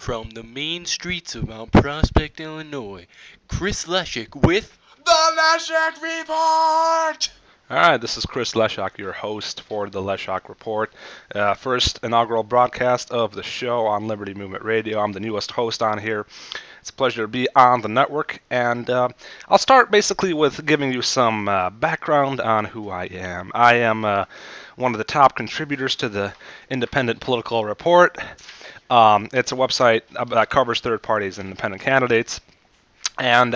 From the main streets of Mount Prospect, Illinois, Chris Lesiak with the Lesiak Report! Alright, this is Chris Lesiak, your host for the Lesiak Report. First inaugural broadcast of the show on Liberty Movement Radio. I'm the newest host on here. It's a pleasure to be on the network, and I'll start basically with giving you some background on who I am. I am one of the top contributors to the Independent Political Report. It's a website that covers third parties and independent candidates. And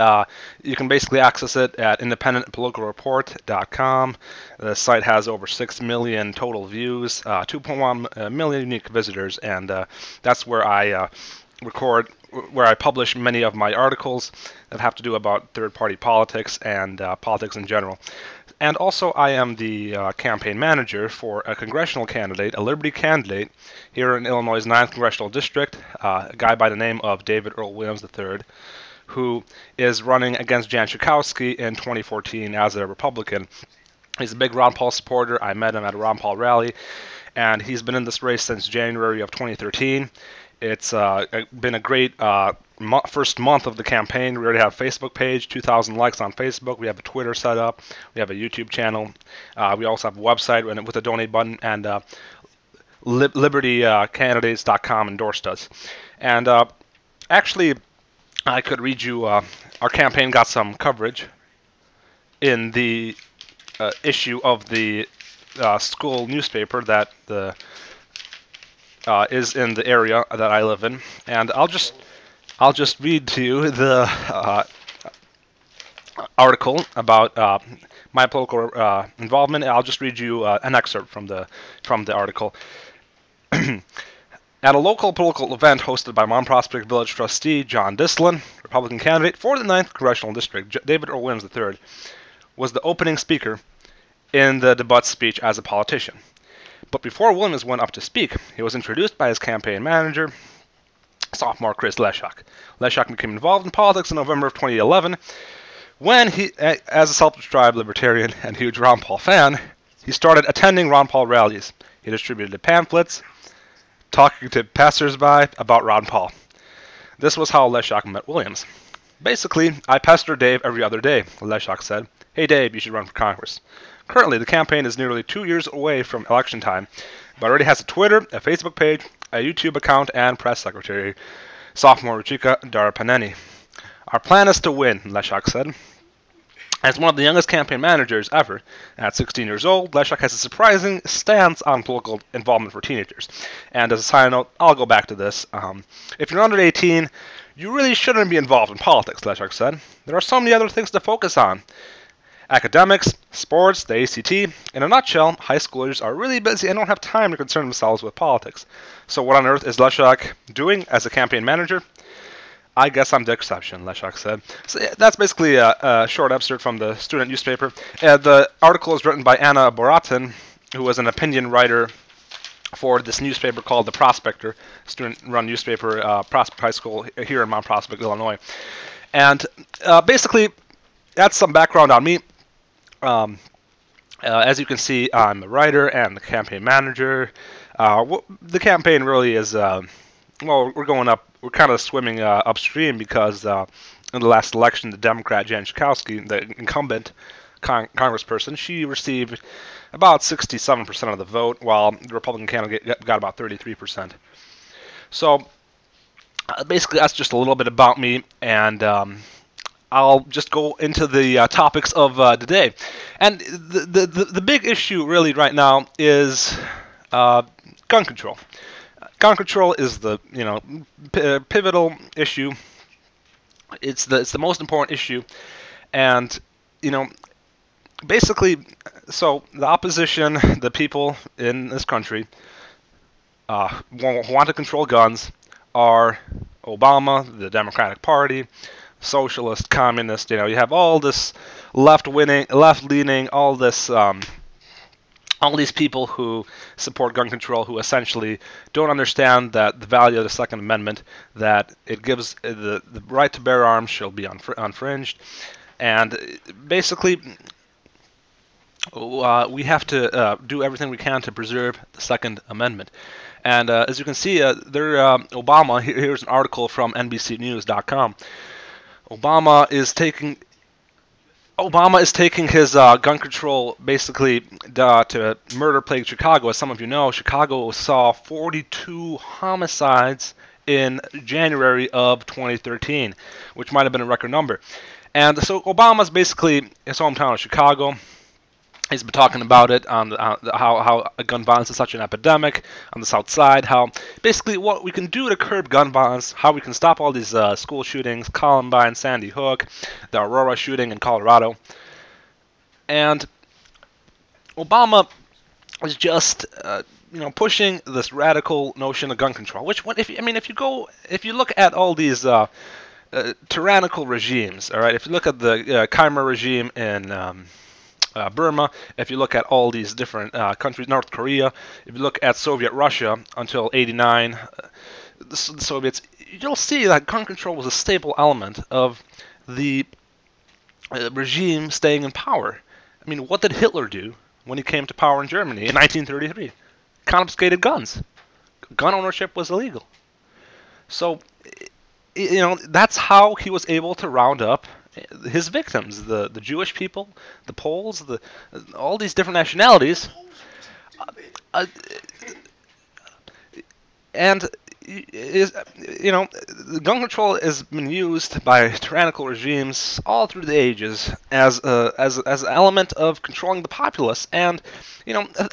you can basically access it at independentpoliticalreport.com. The site has over 6 million total views, 2.1 million unique visitors, and that's where I where I publish many of my articles that have to do about third-party politics and politics in general. And also, I am the campaign manager for a congressional candidate, a Liberty candidate, here in Illinois' 9th Congressional District, a guy by the name of David Earl Williams III, who is running against Jan Schakowsky in 2014 as a Republican. He's a big Ron Paul supporter. I met him at a Ron Paul rally, and he's been in this race since January of 2013. It's been a great first month of the campaign. We already have a Facebook page, 2,000 likes on Facebook. We have a Twitter set up. We have a YouTube channel. We also have a website with a donate button, and libertycandidates.com endorsed us. And actually, I could read you, our campaign got some coverage in the issue of the school newspaper that is in the area that I live in, and I'll just read to you the article about my political involvement. I'll just read you an excerpt from the article. At a local political event hosted by Mount Prospect Village trustee John Dislin, Republican candidate for the 9th Congressional District, David Earl Williams III, was the opening speaker in the debate speech as a politician. But before Williams went up to speak, he was introduced by his campaign manager, sophomore Chris Lesiak. Lesiak became involved in politics in November of 2011 when he, as a self-described libertarian and huge Ron Paul fan, he started attending Ron Paul rallies. He distributed pamphlets, talking to passersby about Ron Paul. This was how Lesiak met Williams. Basically, I pester Dave every other day, Lesiak said. Hey Dave, you should run for Congress. Currently, the campaign is nearly 2 years away from election time, but already has a Twitter, a Facebook page, a YouTube account, and press secretary, sophomore Ruchika Darapaneni. Our plan is to win, Lesiak said. As one of the youngest campaign managers ever, at 16 years old, Lesiak has a surprising stance on political involvement for teenagers. And as a side note, I'll go back to this. If you're under 18, you really shouldn't be involved in politics, Lesiak said. There are so many other things to focus on. Academics, sports, the ACT. In a nutshell, high schoolers are really busy and don't have time to concern themselves with politics. So what on earth is Lesiak doing as a campaign manager? I guess I'm the exception, Lesiak said. So yeah, that's basically a short excerpt from the student newspaper. The article is written by Anna Boratin, who was an opinion writer for this newspaper called The Prospector, student-run newspaper, Prospect High School here in Mount Prospect, Illinois. And basically, that's some background on me. As you can see, I'm the writer and the campaign manager. The campaign really is, well, we're kind of swimming upstream because in the last election, the Democrat Jan Schakowsky, the incumbent congressperson, she received about 67% of the vote, while the Republican candidate got about 33%. So basically, that's just a little bit about me, and I'll just go into the topics of today. And the big issue really right now is gun control. Gun control is the pivotal issue. It's the most important issue, and basically, so the opposition, the people in this country want to control guns are Obama, the Democratic Party, socialist, communist. You have all this left-leaning, all this. All these people who support gun control, who essentially don't understand that the value of the Second Amendment, that it gives the right to bear arms shall be unfringed, and basically we have to do everything we can to preserve the Second Amendment. And as you can see, Obama. Here's an article from NBCNews.com. Obama is taking his gun control basically to murder-plagued Chicago. As some of you know, Chicago saw 42 homicides in January of 2013, which might have been a record number. And so Obama's basically his hometown of Chicago. He's been talking about it on how gun violence is such an epidemic on the South Side, how basically what we can do to curb gun violence, how we can stop all these school shootings, Columbine, Sandy Hook, the Aurora shooting in Colorado. And Obama is just pushing this radical notion of gun control. Which, if you look at all these tyrannical regimes, all right, if you look at the Khmer regime in Burma, if you look at all these different countries, North Korea, if you look at Soviet Russia until '89, the Soviets, you'll see that gun control was a staple element of the regime staying in power. I mean, what did Hitler do when he came to power in Germany in 1933? Confiscated guns. Gun ownership was illegal. So, that's how he was able to round up his victims, the Jewish people, the Poles, all these different nationalities, and gun control has been used by tyrannical regimes all through the ages as an element of controlling the populace. And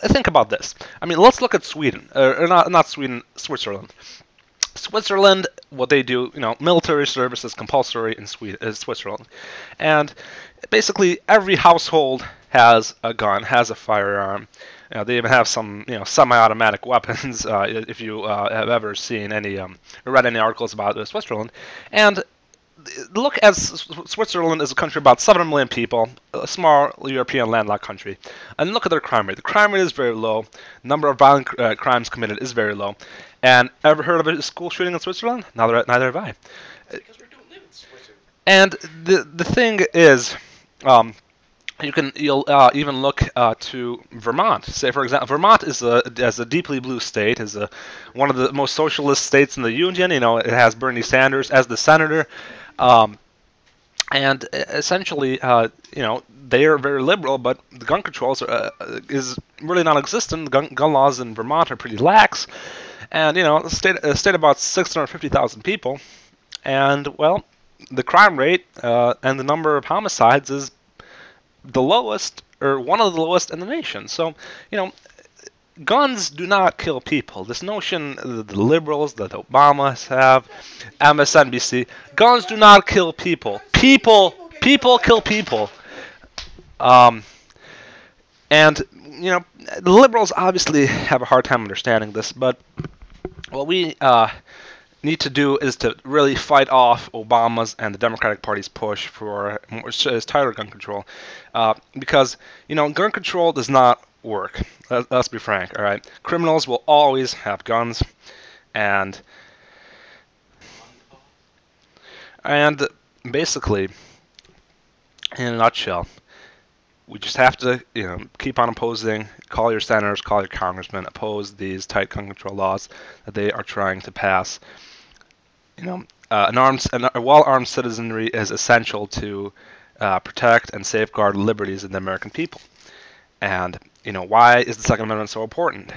think about this. I mean, let's look at Sweden, or not Sweden, Switzerland. Switzerland, what they do, military service is compulsory in Switzerland. And basically every household has a gun, has a firearm. They even have some, semi-automatic weapons, if you have ever seen any, or read any articles about Switzerland. And look at Switzerland as a country about 7 million people, a small European landlocked country. And look at their crime rate. The crime rate is very low. Number of violent crimes committed is very low. And ever heard of a school shooting in Switzerland? Neither have I. Because we don't live in Switzerland. And the thing is, you'll even look to Vermont. Say, for example, Vermont is a deeply blue state, is one of the most socialist states in the Union. It has Bernie Sanders as the senator, and essentially, they are very liberal, but the gun controls is really non-existent. Gun laws in Vermont are pretty lax, and a state about 650,000 people, and well, the crime rate and the number of homicides is the lowest, or one of the lowest in the nation. So, guns do not kill people. This notion that the liberals, that Obamas have, MSNBC, guns do not kill people. People kill people. And, the liberals obviously have a hard time understanding this, but what we need to do is to really fight off Obama's and the Democratic Party's push for tighter gun control, because gun control does not work. Let's be frank. All right, criminals will always have guns, and basically, in a nutshell, we just have to keep on opposing. Call your senators, call your congressmen, oppose these tight gun control laws that they are trying to pass. A well-armed citizenry is essential to protect and safeguard liberties of the American people. And why is the Second Amendment so important?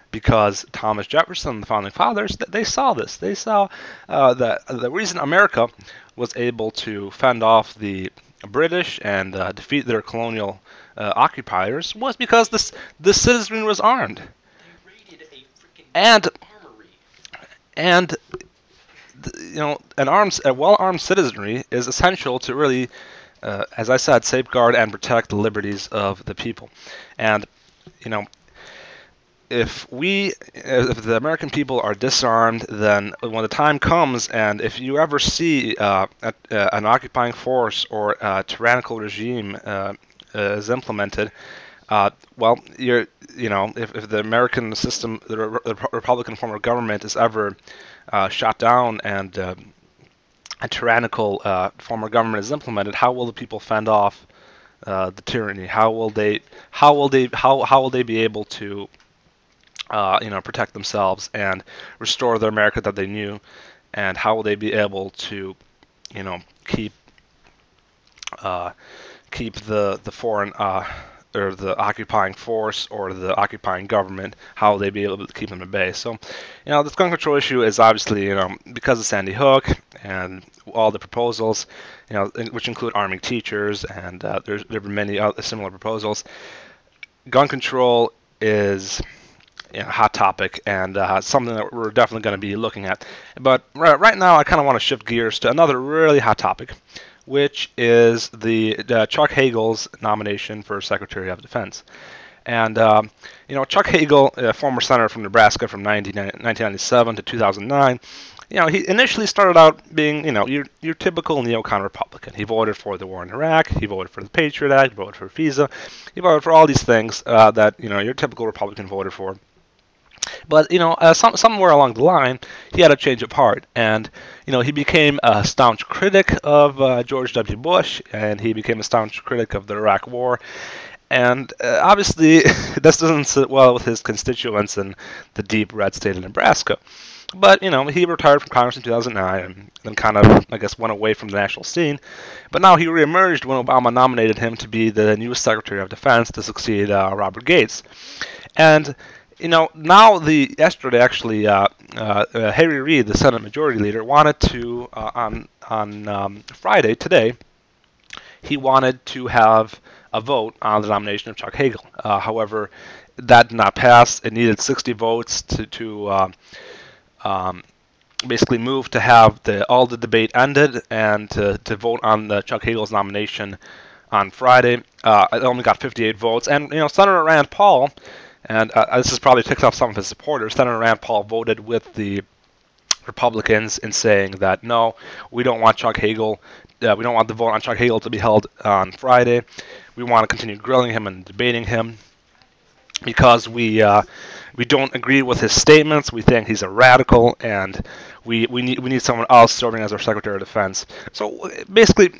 Because Thomas Jefferson, the founding fathers, they saw this. They saw that the reason America was able to fend off the British and defeat their colonial occupiers was because the citizenry was armed. They raided a freaking armory. And a well-armed citizenry is essential to really, as I said, safeguard and protect the liberties of the people. And if the American people are disarmed, then when the time comes, and if you ever see an occupying force or a tyrannical regime is implemented, well, if the American system, the Republican form of government is ever shot down and a tyrannical form of government is implemented, how will the people fend off the tyranny? How will they be able to protect themselves and restore the America that they knew, and how will they be able to, keep the foreign or the occupying force or the occupying government, how will they be able to keep them at bay? So, this gun control issue is obviously, because of Sandy Hook and all the proposals, which include arming teachers, and there have been many other similar proposals. Gun control is a hot topic and something that we're definitely going to be looking at. But right now, I kind of want to shift gears to another really hot topic, which is the Chuck Hagel's nomination for Secretary of Defense. And Chuck Hagel, a former senator from Nebraska from 1997 to 2009, he initially started out being, your typical neocon Republican. He voted for the war in Iraq, he voted for the Patriot Act, he voted for FISA, he voted for all these things that, your typical Republican voted for. But, somewhere along the line, he had a change of heart, and, he became a staunch critic of George W. Bush, and he became a staunch critic of the Iraq War. And obviously, this doesn't sit well with his constituents in the deep red state of Nebraska. But, he retired from Congress in 2009 and then kind of, I guess, went away from the national scene. But now he reemerged when Obama nominated him to be the new Secretary of Defense to succeed Robert Gates. And yesterday actually, Harry Reid, the Senate Majority Leader, wanted to on Friday today, he wanted to have a vote on the nomination of Chuck Hagel. However, that did not pass. It needed 60 votes to basically move to have all the debate ended and to vote on Chuck Hagel's nomination on Friday. It only got 58 votes, and Senator Rand Paul. And this has probably ticked off some of his supporters. Senator Rand Paul voted with the Republicans in saying that no, we don't want Chuck Hagel. We don't want the vote on Chuck Hagel to be held on Friday. We want to continue grilling him and debating him because we don't agree with his statements. We think he's a radical, and we need someone else serving as our Secretary of Defense. So basically,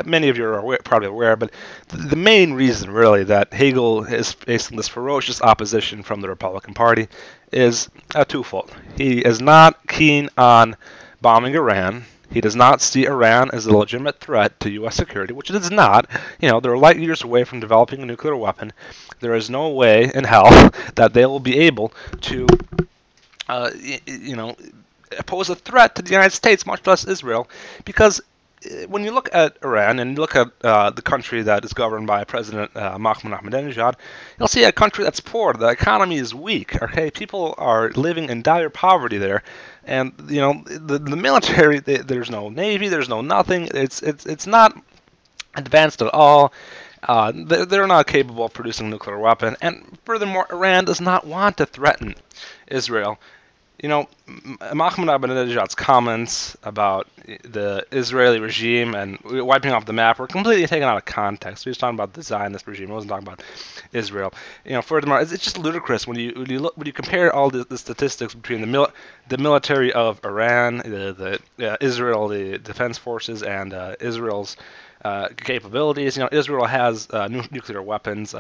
many of you are probably aware, but the main reason really that Hagel is facing this ferocious opposition from the Republican Party is twofold. He is not keen on bombing Iran. He does not see Iran as a legitimate threat to U.S. security, which it is not. They're light years away from developing a nuclear weapon. There is no way in hell that they will be able to, pose a threat to the United States, much less Israel, because when you look at Iran and you look at the country that is governed by President Mahmoud Ahmadinejad, you'll see a country that's poor. The economy is weak. Okay, people are living in dire poverty there, and the military. There's no navy. There's no nothing. It's not advanced at all. They're not capable of producing a nuclear weapon, and furthermore, Iran does not want to threaten Israel. Mahmoud Ahmadinejad's comments about the Israeli regime and wiping off the map were completely taken out of context. He was talking about the Zionist regime. He wasn't talking about Israel. Furthermore, it's just ludicrous when you compare all the statistics between the military of Iran, the Israel, the defense forces, and Israel's capabilities. Israel has nuclear weapons.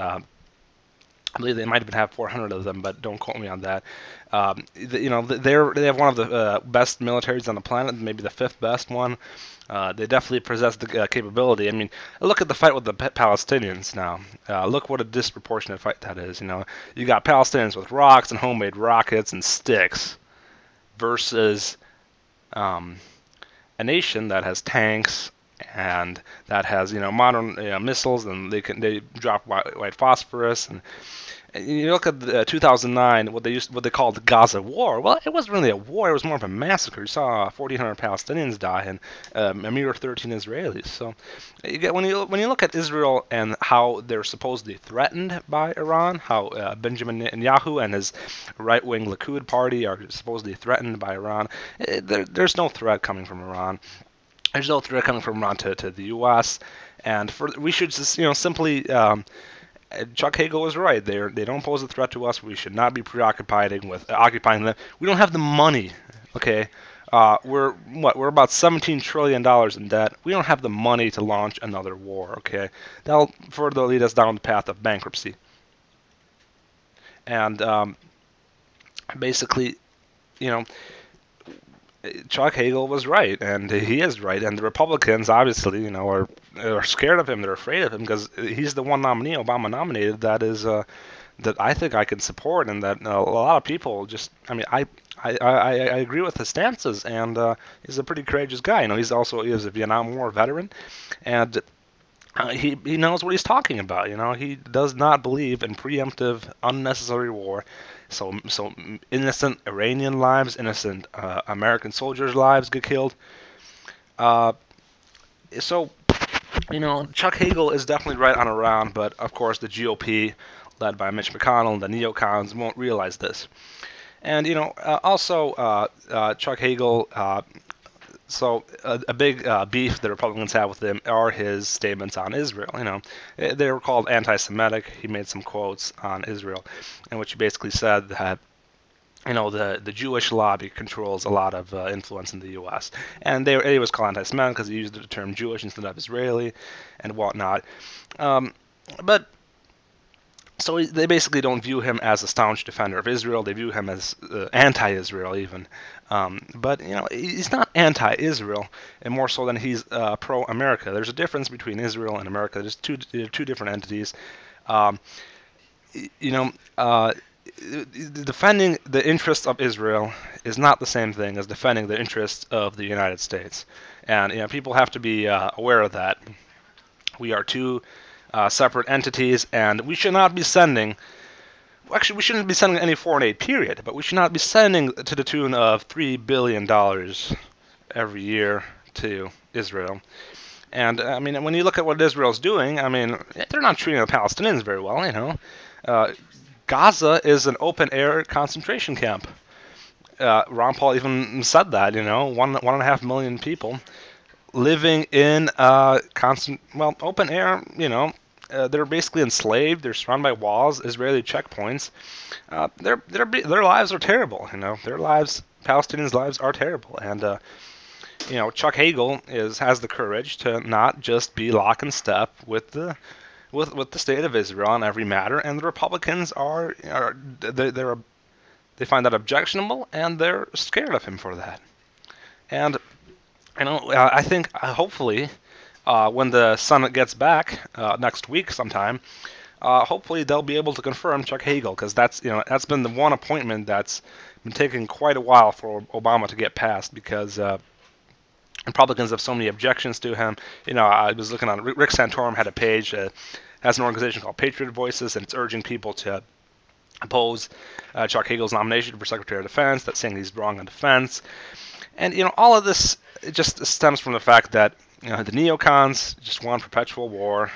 I believe they might even have 400 of them, but don't quote me on that. They have one of the best militaries on the planet, maybe the fifth best one. They definitely possess the capability. I mean, look at the fight with the Palestinians now. Look what a disproportionate fight that is. You got Palestinians with rocks and homemade rockets and sticks versus a nation that has tanks and that has modern missiles, and they drop white phosphorus. And you look at 2009, what they called the Gaza War. Well, it wasn't really a war; it was more of a massacre. You saw 1,400 Palestinians die and a mere 13 Israelis. So, when you look at Israel and how they're supposedly threatened by Iran, how Benjamin Netanyahu and his right-wing Likud party are supposedly threatened by Iran, there's no threat coming from Iran. There's no threat coming from Iran to the U.S. And we should just simply. Chuck Hagel was right. They don't pose a threat to us. We should not be preoccupied with occupying them. We don't have the money. Okay, we're about $17 trillion in debt. We don't have the money to launch another war. Okay, that'll further lead us down the path of bankruptcy. And basically, you know, Chuck Hagel was right, and he is right, and the Republicans obviously, you know, are scared of him. They're afraid of him because he's the one nominee Obama nominated that is that I think I can support, and that a lot of people just. I mean, I agree with his stances, and he's a pretty courageous guy. You know, he is a Vietnam War veteran, and he knows what he's talking about. You know, he does not believe in preemptive, unnecessary war. So innocent Iranian lives, innocent American soldiers' lives get killed. So, you know, Chuck Hagel is definitely right on around, but of course the GOP, led by Mitch McConnell and the neocons, won't realize this. And, you know, also Chuck Hagel, so a big beef the Republicans have with him are his statements on Israel. You know, they were called anti-Semitic. He made some quotes on Israel, in which he basically said that, you know, the Jewish lobby controls a lot of influence in the U.S. And he was called anti-Semitic because he used the term Jewish instead of Israeli and whatnot. But so they basically don't view him as a staunch defender of Israel. They view him as anti-Israel even. But, you know, he's not anti-Israel, and more so than he's pro-America. There's a difference between Israel and America. There's two different entities. You know, defending the interests of Israel is not the same thing as defending the interests of the United States. And, you know, people have to be aware of that. We are two separate entities, and we should not be sending. Actually, we shouldn't be sending any foreign aid, period. But we should not be sending to the tune of $3 billion every year to Israel. And I mean, when you look at what Israel's doing, I mean, they're not treating the Palestinians very well. You know, Gaza is an open-air concentration camp. Ron Paul even said that. You know, 1.5 million people living in open air. You know. They're basically enslaved. They're surrounded by walls, Israeli checkpoints. Their lives are terrible. You know, Palestinians' lives are terrible. And you know, Chuck Hagel has the courage to not just be lock and step with the state of Israel on every matter. And the Republicans they find that objectionable, and they're scared of him for that. And you know, I think hopefully. When the Senate gets back next week sometime, hopefully they'll be able to confirm Chuck Hagel, because that's been the one appointment that's been taking quite a while for Obama to get passed, because Republicans have so many objections to him. You know, I was looking on Rick Santorum had a page has an organization called Patriot Voices, and it's urging people to oppose Chuck Hagel's nomination for Secretary of Defense. That's saying he's wrong on defense, and you know, all of this just stems from the fact that, you know, the neocons just want perpetual war.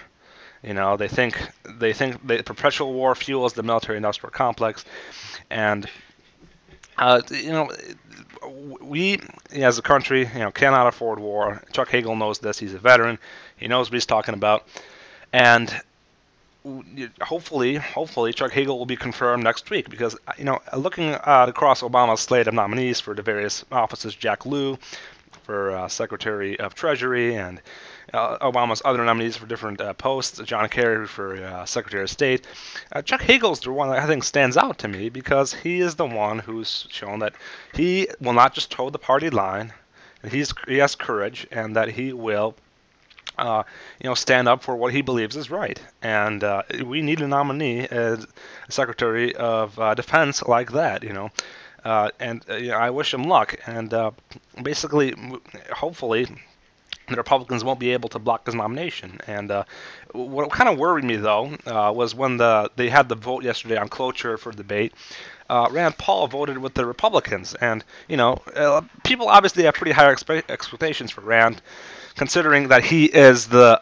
You know, they think the perpetual war fuels the military-industrial complex, and you know, we as a country, you know, cannot afford war. Chuck Hagel knows this. He's a veteran. He knows what he's talking about, and hopefully Chuck Hagel will be confirmed next week, because, you know, looking across Obama's slate of nominees for the various offices, Jack Lew for Secretary of Treasury, and Obama's other nominees for different posts, John Kerry for Secretary of State. Chuck Hagel's the one that I think stands out to me, because he is the one who's shown that he will not just toe the party line, and he has courage, and that he will you know, stand up for what he believes is right. And we need a nominee as Secretary of Defense like that, you know. And you know, I wish him luck. And basically, hopefully, the Republicans won't be able to block his nomination. And what kind of worried me, though, was when they had the vote yesterday on cloture for debate. Rand Paul voted with the Republicans. And, you know, people obviously have pretty high expectations for Rand, considering that he is the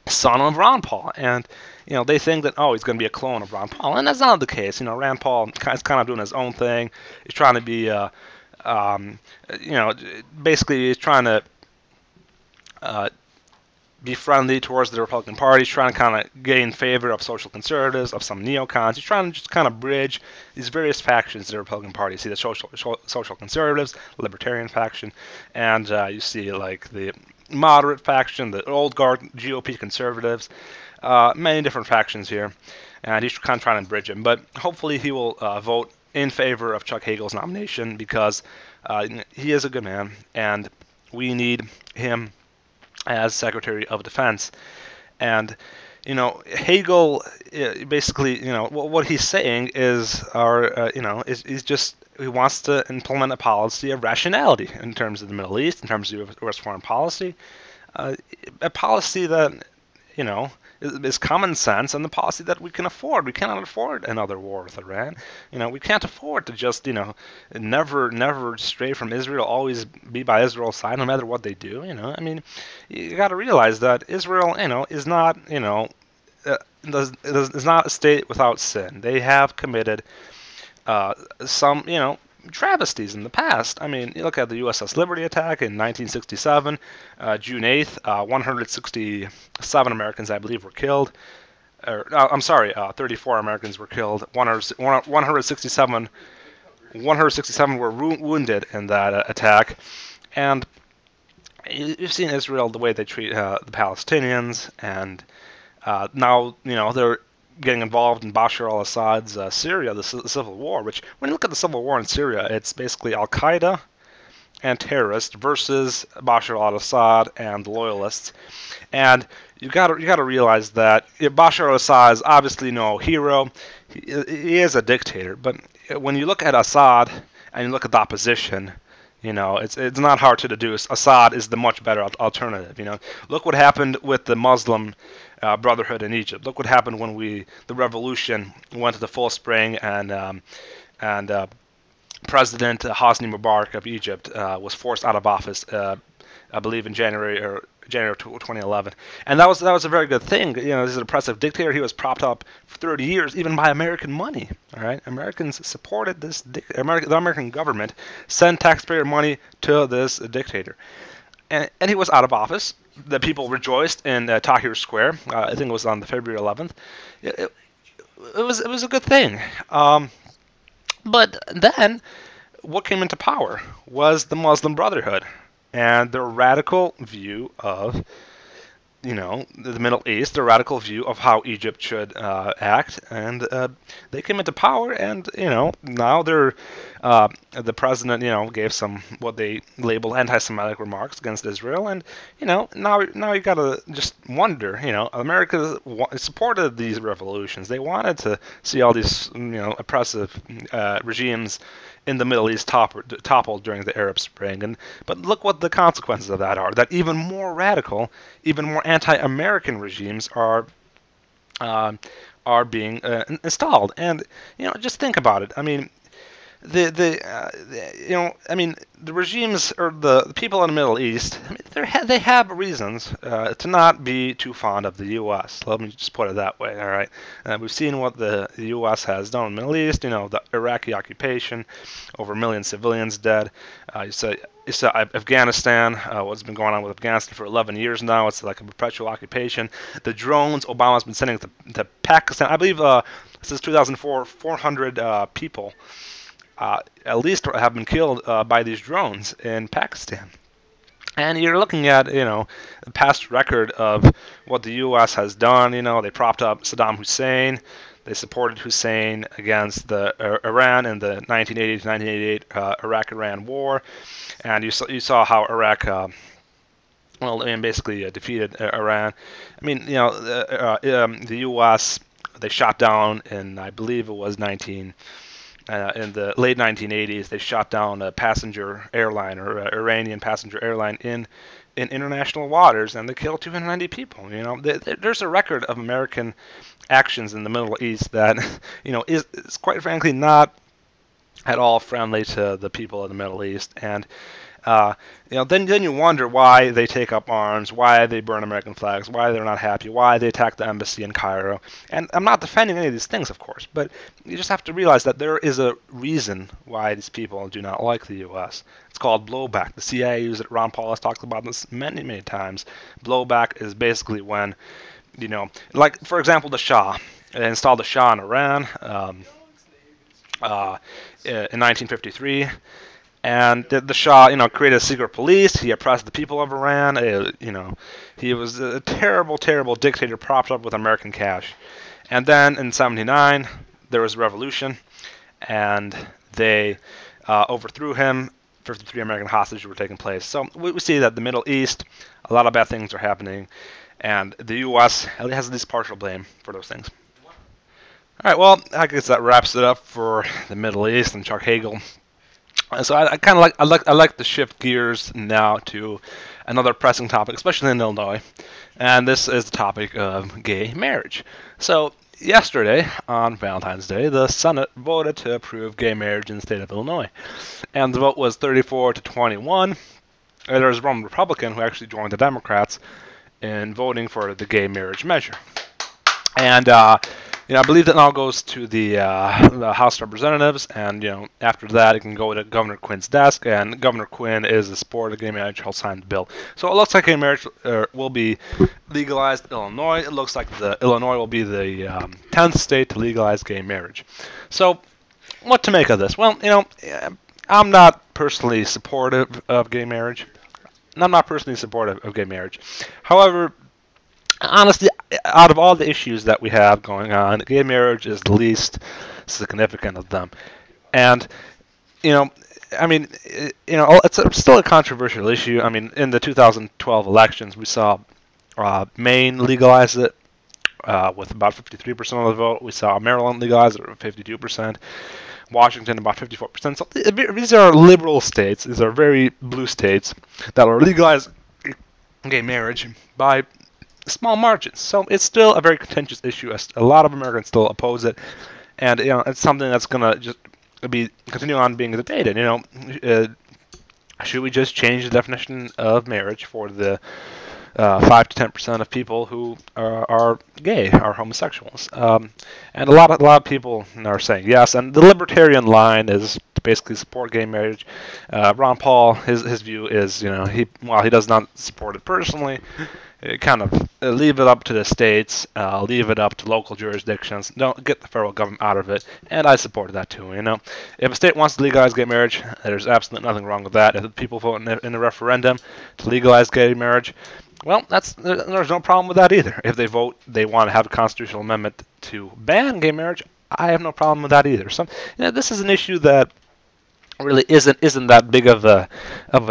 son of Ron Paul. And, you know, they think that, oh, he's going to be a clone of Ron Paul. And that's not the case. You know, Rand Paul is kind of doing his own thing. He's trying to be, you know, basically he's trying to be friendly towards the Republican Party. He's trying to kind of gain favor of social conservatives, of some neocons. He's trying to just kind of bridge these various factions in the Republican Party. You see the social conservatives, libertarian faction, and you see like the moderate faction, the old guard GOP conservatives, many different factions here. And he's kind of trying to bridge them. But hopefully he will vote in favor of Chuck Hagel's nomination because he is a good man, and we need him as Secretary of Defense. And Hagel basically, what he's saying is is just he wants to implement a policy of rationality in terms of the Middle East, in terms of U.S. foreign policy, a policy that is common sense, and the policy that we can afford. We cannot afford another war with Iran. We can't afford to just never stray from Israel, always be by Israel's side no matter what they do. I mean, you got to realize that Israel is not is not a state without sin. They have committed some travesties in the past. I mean, you look at the USS Liberty attack in 1967, June 8th, 167 Americans, I believe, were killed. I'm sorry, 34 Americans were killed. 167 were wounded in that attack. And you've seen Israel, the way they treat the Palestinians, and now they're getting involved in Bashar al-Assad's Syria, the civil war, which, when you look at the civil war in Syria, it's basically Al-Qaeda and terrorists versus Bashar al-Assad and the loyalists. And you got to realize that Bashar al-Assad is obviously no hero. He is a dictator, but when you look at Assad and you look at the opposition, it's not hard to deduce. Assad is the much better alternative. Look what happened with the Muslim Brotherhood in Egypt. Look what happened when the revolution went to the full spring, and President Hosni Mubarak of Egypt was forced out of office, I believe in January of 2011, and that was a very good thing. This is an oppressive dictator. He was propped up for 30 years, even by American money. All right, Americans supported this. The American government sent taxpayer money to this dictator, and he was out of office. The people rejoiced in Tahrir Square. I think it was on the February 11th. It was a good thing. But then, what came into power was the Muslim Brotherhood and their radical view of the Middle East, the radical view of how Egypt should act, and they came into power, and now they're the president gave some what they labeled anti-Semitic remarks against Israel, and now you gotta just wonder, America supported these revolutions. They wanted to see all these oppressive regimes in the Middle East toppled during the Arab Spring, but look what the consequences of that are. That even more radical, even more anti-American regimes are being installed. And just think about it. I mean, the regimes or the people in the Middle East, they have reasons to not be too fond of the U.S. Let me just put it that way. All right, we've seen what the U.S. has done in the Middle East. The Iraqi occupation, over 1 million civilians dead. You saw Afghanistan, what's been going on with Afghanistan for 11 years now. It's like a perpetual occupation. The drones Obama's been sending to Pakistan, I believe since 2004, 400 people at least have been killed by these drones in Pakistan. And you're looking at, the past record of what the U.S. has done. They propped up Saddam Hussein. They supported Hussein against the Iran in the 1980 to 1988 Iraq-Iran war. And you saw how Iraq, basically defeated Iran. I mean, the U.S., they shot down in, I believe it was in the late 1980s, they shot down a passenger airline or Iranian passenger airline in international waters, and they killed 290 people. There's a record of American actions in the Middle East that is quite frankly not at all friendly to the people of the Middle East. And then you wonder why they take up arms, why they burn American flags, why they're not happy, why they attack the embassy in Cairo. And I'm not defending any of these things, of course, but you just have to realize that there is a reason why these people do not like the U.S. It's called blowback. The CIA uses it. Ron Paul has talked about this many, many times. Blowback is basically when, like, for example, the Shah. They installed the Shah in Iran in 1953. And the Shah, created a secret police. He oppressed the people of Iran. He was a terrible, terrible dictator propped up with American cash. And then in '79, there was a revolution, and they overthrew him. 53 American hostages were taking place. So we see that the Middle East, a lot of bad things are happening, and the U.S. has at least partial blame for those things. All right, well, I guess that wraps it up for the Middle East and Chuck Hagel. So I kind of like to shift gears now to another pressing topic, especially in Illinois, and this is the topic of gay marriage. So yesterday, on Valentine's Day, the Senate voted to approve gay marriage in the state of Illinois, and the vote was 34 to 21. There was one Republican who actually joined the Democrats in voting for the gay marriage measure, and I believe that now goes to the House of Representatives, and after that it can go to Governor Quinn's desk, and Governor Quinn is a supporter of gay marriage. He'll sign the bill. So it looks like gay marriage will be legalized in Illinois. It looks like Illinois will be the 10th state to legalize gay marriage. So what to make of this? Well, I'm not personally supportive of gay marriage. However, honestly, out of all the issues that we have going on, gay marriage is the least significant of them. And, it's still a controversial issue. I mean, in the 2012 elections, we saw Maine legalize it with about 53% of the vote. We saw Maryland legalize it with 52%. Washington about 54%. So these are liberal states. These are very blue states that will legalize gay marriage by small margins. So it's still a very contentious issue. A lot of Americans still oppose it, and it's something that's gonna just continue on being debated. Should we just change the definition of marriage for the 5 to 10% of people who are gay, are homosexuals? And a lot of people are saying yes. And the libertarian line is to basically support gay marriage. Ron Paul, his view is, while he does not support it personally, kind of leave it up to the states, leave it up to local jurisdictions. Don't get the federal government out of it, and I support that too. If a state wants to legalize gay marriage, there's absolutely nothing wrong with that. If people vote in a referendum to legalize gay marriage, well, there's no problem with that either. If they vote, they want to have a constitutional amendment to ban gay marriage, I have no problem with that either. So, this is an issue that really isn't that big of a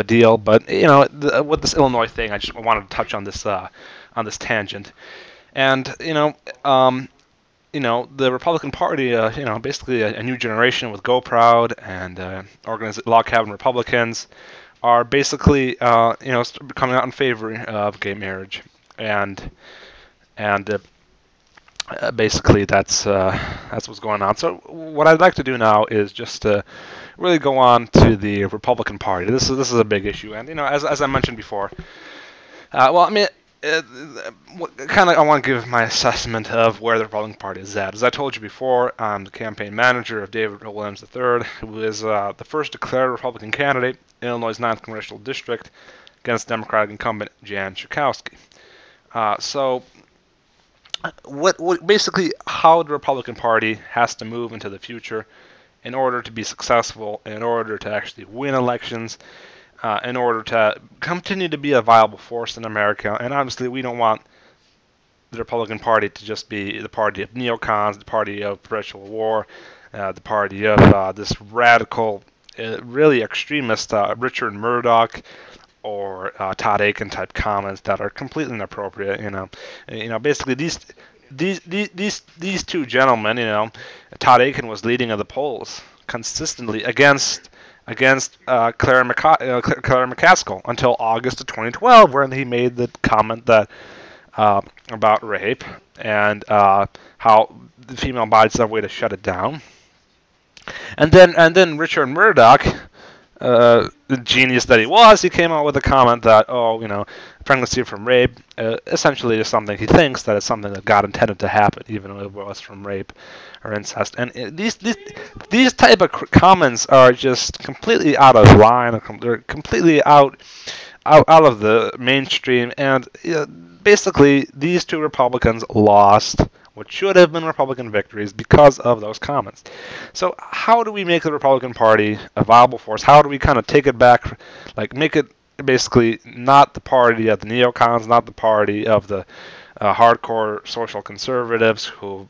deal, but with this Illinois thing, I just wanted to touch on this tangent, and the Republican Party, basically a new generation with Go Proud and Log Cabin Republicans are basically coming out in favor of gay marriage, and basically that's what's going on. So what I'd like to do now is just to really go on to the Republican Party. This is a big issue, and as I mentioned before, I want to give my assessment of where the Republican Party is at. As I told you before, I'm the campaign manager of David Williams III, who is the first declared Republican candidate in Illinois' 9th Congressional District against Democratic incumbent Jan Schakowsky. So basically how the Republican Party has to move into the future in order to be successful, in order to actually win elections, in order to continue to be a viable force in America. And obviously we don't want the Republican Party to just be the party of neocons, the party of perpetual war, the party of this radical, really extremist Richard Murdoch or Todd Aiken type comments that are completely inappropriate. Basically these two gentlemen, Todd Aiken was leading of the polls consistently against Claire McCaskill until August of 2012, when he made the comment that about rape and how the female body's a way to shut it down. And then Richard Murdoch, the genius that he was, he came out with a comment that, pregnancy from rape essentially is something he thinks that it's something that God intended to happen, even if it was from rape or incest. And these type of comments are just completely out of line. They're completely out of the mainstream. And basically, these two Republicans lost what should have been Republican victories because of those comments. So how do we make the Republican Party a viable force? How do we kind of take it back, make it basically not the party of the neocons, not the party of the hardcore social conservatives who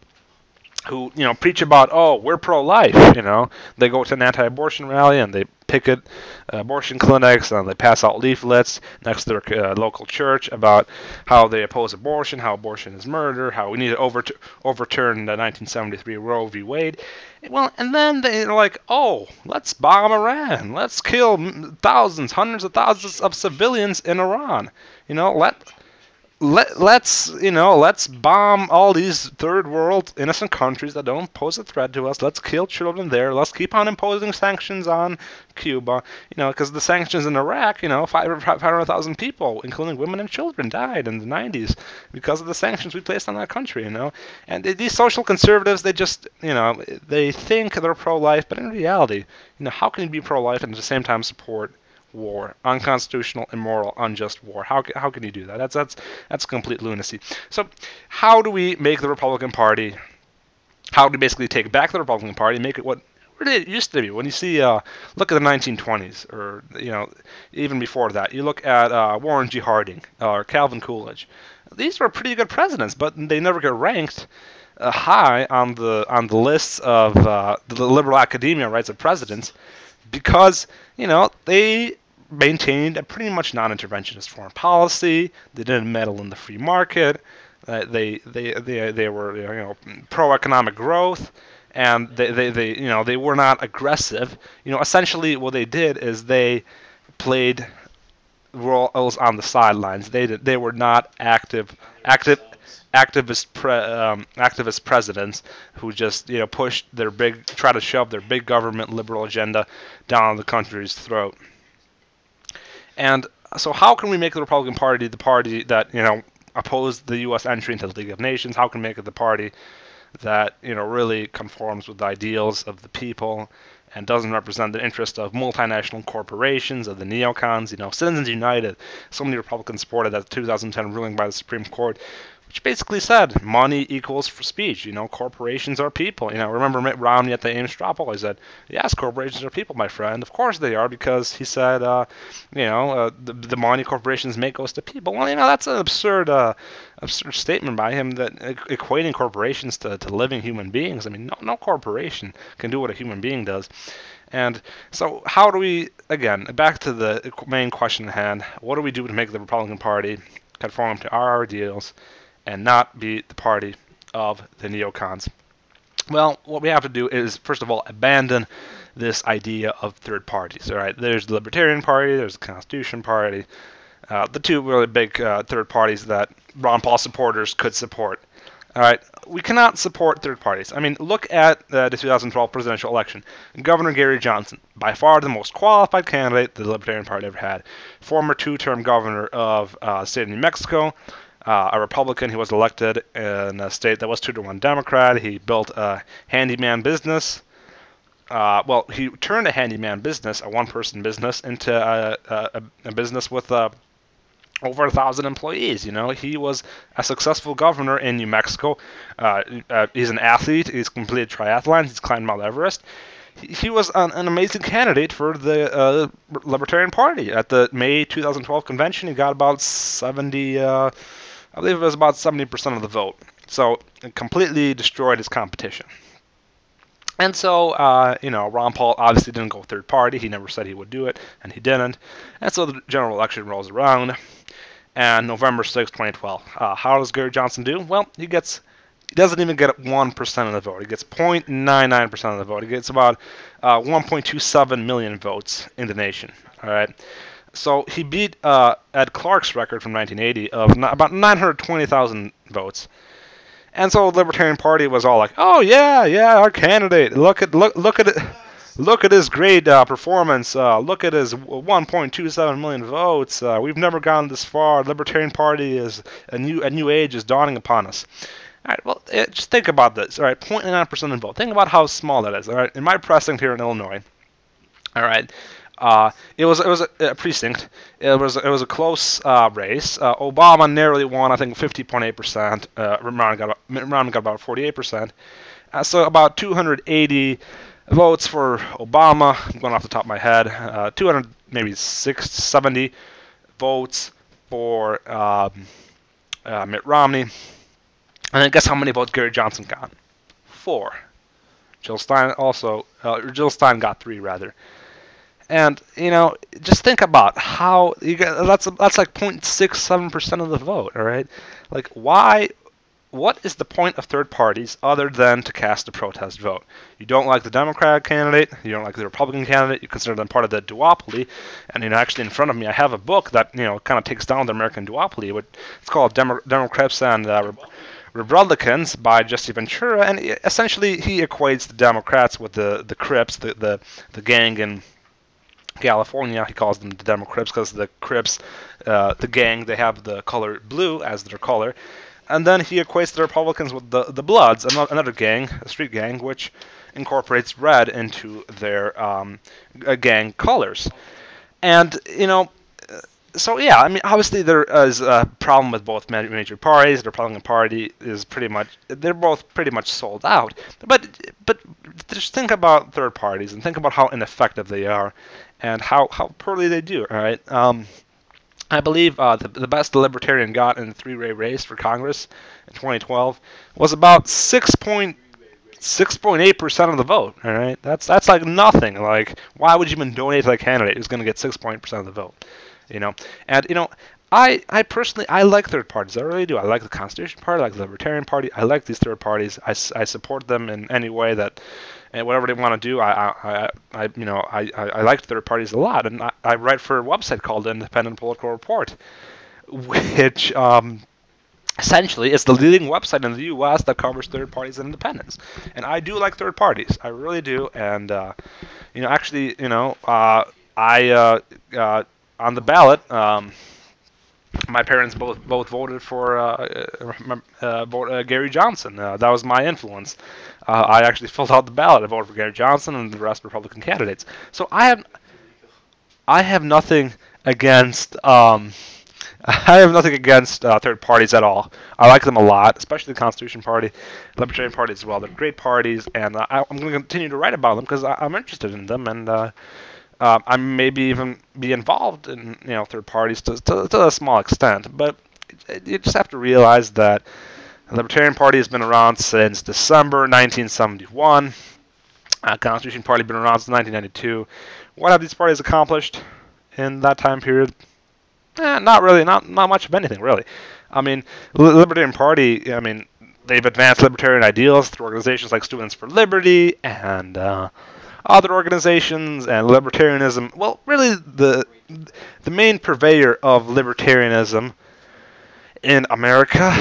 who preach about, oh, we're pro-life. They go to an anti-abortion rally and they picket abortion clinics and they pass out leaflets next to their local church about how they oppose abortion, how abortion is murder, how we need to overturn the 1973 Roe v. Wade. Well, and then they're like, oh, let's bomb Iran. Let's kill thousands, hundreds of thousands of civilians in Iran. Let's bomb all these third world innocent countries that don't pose a threat to us. Let's kill children there. Let's keep on imposing sanctions on Cuba. Because the sanctions in Iraq, 500,000 people, including women and children, died in the 90s because of the sanctions we placed on that country. And these social conservatives, they just, they think they're pro-life, but in reality, how can you be pro-life and at the same time support war, unconstitutional, immoral, unjust war? How can you do that? That's complete lunacy. So how do we make the Republican Party? How do we basically take back the Republican Party and make it what it used to be? When you see, look at the 1920s, or even before that, you look at Warren G. Harding or Calvin Coolidge. These were pretty good presidents, but they never get ranked high on the lists of the liberal academia rights of presidents because they maintained a pretty much non-interventionist foreign policy. They didn't meddle in the free market. They were pro-economic growth, and they were not aggressive. Essentially what they did is they played roles on the sidelines. They were not activist presidents who just pushed try to shove their big government liberal agenda down the country's throat. And so how can we make the Republican Party the party that opposed the U.S. entry into the League of Nations? How can we make it the party that really conforms with the ideals of the people and doesn't represent the interest of multinational corporations, of the neocons? Citizens United, so many Republicans supported that 2010 ruling by the Supreme Court, which basically said money equals for speech. Corporations are people. Remember Mitt Romney at the Ames straw poll? He said, "Yes, corporations are people, my friend. Of course they are," because he said, the money corporations make goes to people. Well, that's an absurd statement by him, that equating corporations to living human beings. I mean, no corporation can do what a human being does. And so how do we, again, back to the main question at hand, what do we do to make the Republican Party conform to our ideals and not be the party of the neocons? Well, what we have to do is, first of all, abandon this idea of third parties. All right, there's the Libertarian Party, there's the Constitution Party, the two really big third parties that Ron Paul supporters could support. All right, we cannot support third parties. I mean, look at the 2012 presidential election. Governor Gary Johnson, by far the most qualified candidate the Libertarian Party ever had. Former two-term governor of the state of New Mexico, a Republican. He was elected in a state that was 2-to-1 Democrat. He built a handyman business. He turned a handyman business, a one-person business, into a business with over 1,000 employees. He was a successful governor in New Mexico. He's an athlete. He's completed triathlons. He's climbed Mount Everest. He was an amazing candidate for the Libertarian Party. At the May 2012 convention, he got about 70, I believe it was about 70% of the vote. So it completely destroyed his competition. And so, Ron Paul obviously didn't go third party. He never said he would do it, and he didn't. And so the general election rolls around, and November 6, 2012. How does Gary Johnson do? Well, he doesn't even get 1% of the vote. He gets 0.99% of the vote. He gets about 1.27 million votes in the nation. All right. So he beat Ed Clark's record from 1980 of about 920,000 votes. And so the Libertarian Party was all like, "Oh yeah, our candidate. Look at it. Look at his great performance. Look at his 1.27 million votes. We've never gone this far. The Libertarian Party is a new age is dawning upon us." All right. Well, just think about this. All right, 0.9% of the vote. Think about how small that is. All right. In my precinct here in Illinois. All right. It was a precinct. It was a close race. Obama narrowly won, I think 50.8%. Romney got about 48%. So about 280 votes for Obama. I'm going off the top of my head. 200 maybe 70 votes for Mitt Romney. And then guess how many votes Gary Johnson got? 4. Jill Stein got 3 rather. And just think about how that's like 0.67% of the vote. All right, like why? What is the point of third parties other than to cast a protest vote? You don't like the Democratic candidate, you don't like the Republican candidate, you consider them part of the duopoly, and actually in front of me I have a book that kind of takes down the American duopoly. It's called Democrats and Republicans by Jesse Ventura, and essentially he equates the Democrats with the Crips, the gang in California. He calls them the Demo Crips because the Crips, the gang, they have the color blue as their color. And then he equates the Republicans with the Bloods, another gang, a street gang, which incorporates red into their gang colors. And, so yeah, I mean, obviously there is a problem with both major parties. The Republican Party is they're both pretty much sold out. But just think about third parties and think about how ineffective they are and how poorly they do, all right? I believe the best the Libertarian got in the three-way race for Congress in 2012 was about 6.8% of the vote. All right, that's like nothing. Like, why would you even donate to a candidate who's going to get 6% of the vote? And I personally like third parties. I really do. I like the Constitution Party. I like the Libertarian Party. I like these third parties. I support them in any way that. And whatever they want to do, I like third parties a lot, and I write for a website called the Independent Political Report, which essentially is the leading website in the U.S. that covers third parties and independents. And I do like third parties, I really do. And actually, on the ballot, my parents both voted for Gary Johnson. That was my influence. I actually filled out the ballot. I voted for Gary Johnson and the rest Republican candidates. So I have nothing against third parties at all. I like them a lot, especially the Constitution Party, the Libertarian Party as well. They're great parties, and I'm going to continue to write about them because I'm interested in them, and I maybe even be involved in third parties to a small extent. But you just have to realize that the Libertarian Party has been around since December 1971. Constitution Party has been around since 1992. What have these parties accomplished in that time period? Not really. Not much of anything, really. I mean, the Libertarian Party, I mean, they've advanced libertarian ideals through organizations like Students for Liberty and other organizations and libertarianism. Well, really, the main purveyor of libertarianism in America